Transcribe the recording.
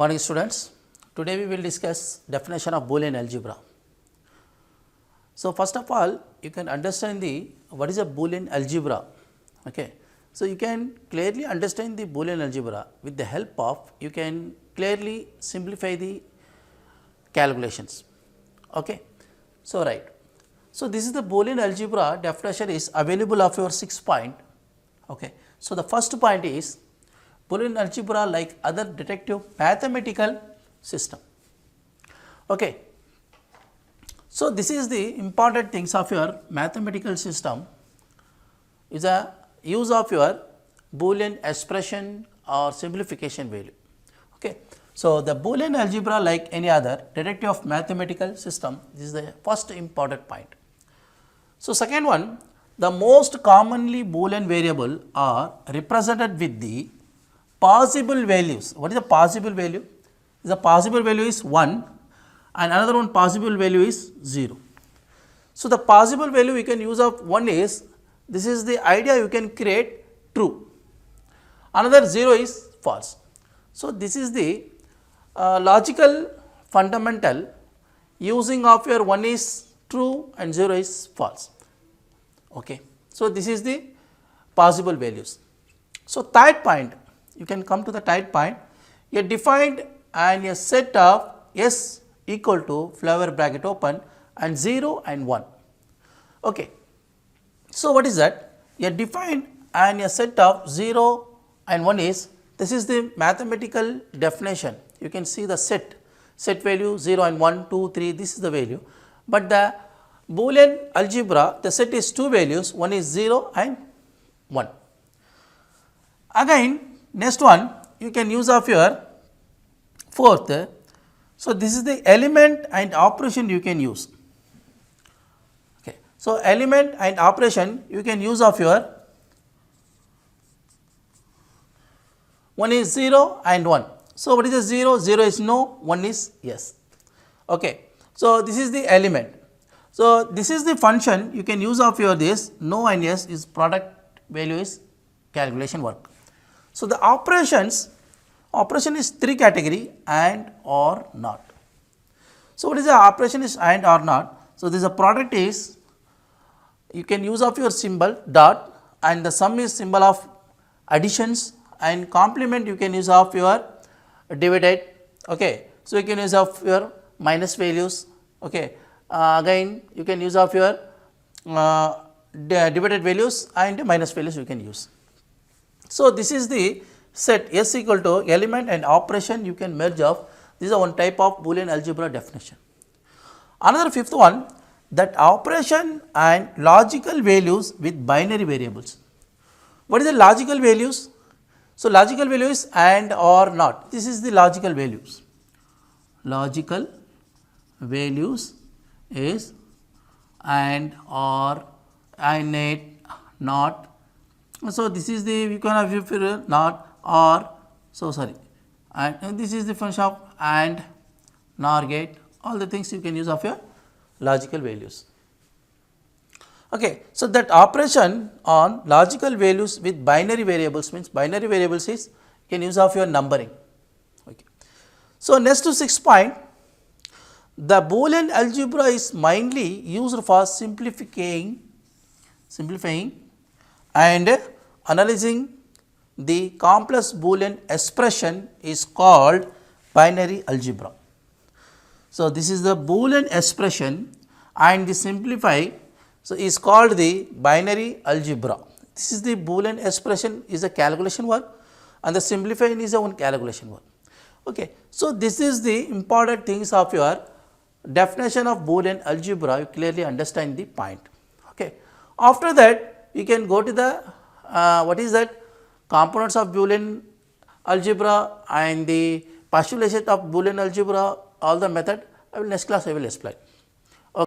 Morning students, today we will discuss definition of Boolean algebra. So, first of all you can understand the what is a Boolean algebra. Okay. So, you can clearly understand the Boolean algebra with the help of you can clearly simplify the calculations. Okay. So, right. So, this is the Boolean algebra definition is available of your 6 point. Okay. So, the first point is Boolean algebra like other deductive mathematical system. Okay. So, this is the important things of your mathematical system is a use of your Boolean expression or simplification value. Okay. So, the Boolean algebra like any other deductive of mathematical system, this is the first important point. So, second one, the most commonly Boolean variable are represented with the possible values. What is the possible value? The possible value is 1 and another one possible value is 0. So, the possible value we can use of 1 is, this is the idea you can create true, another 0 is false. So, this is the logical fundamental using of your 1 is true and 0 is false. Okay. So, this is the possible values. So, third point, you can come to the third point, a defined and a set of S equal to flower bracket open and 0 and 1. Okay. So, what is that? A defined and a set of 0 and 1 is, this is the mathematical definition. You can see the set value 0 and 1, 2, 3, this is the value, but the Boolean algebra, the set is 2 values, one is 0 and 1. Again, next one you can use of your fourth. So, this is the element and operation you can use. Okay. So, element and operation you can use of your one is 0 and 1. So, what is the 0? 0 is no, 1 is yes. Okay. So, this is the element. So, this is the function you can use of your this no and yes is product value is calculation work. So, the operation is 3 category and or not. So, what is the operation is and or not? So, this is a product is you can use of your symbol dot and the sum is symbol of additions and complement you can use of your divided. Okay. So, you can use of your minus values. Okay. Again you can use of your divided values and minus values you can use. So, this is the set S equal to element and operation you can merge of, this is one type of Boolean algebra definition. Another fifth one, that operation and logical values with binary variables. What is the logical values? So, logical value is and or not, this is the logical values. Logical values is and or and not. So, this is the you can have not or, so sorry, and this is the function of and nor gate, all the things you can use of your logical values. Okay. So, that operation on logical values with binary variables means binary variables is you can use of your numbering. Okay. So, next to 6 point, the Boolean algebra is mainly used for simplifying and analyzing the complex Boolean expression is called binary algebra. So, this is the Boolean expression and the simplify, so is called the binary algebra. This is the Boolean expression is a calculation work and the simplifying is a one calculation work. Okay. So, this is the important things of your definition of Boolean algebra, you clearly understand the point. Okay. After that you can go to the what is that components of Boolean algebra and the postulation of Boolean algebra, all the method I will next class I will explain.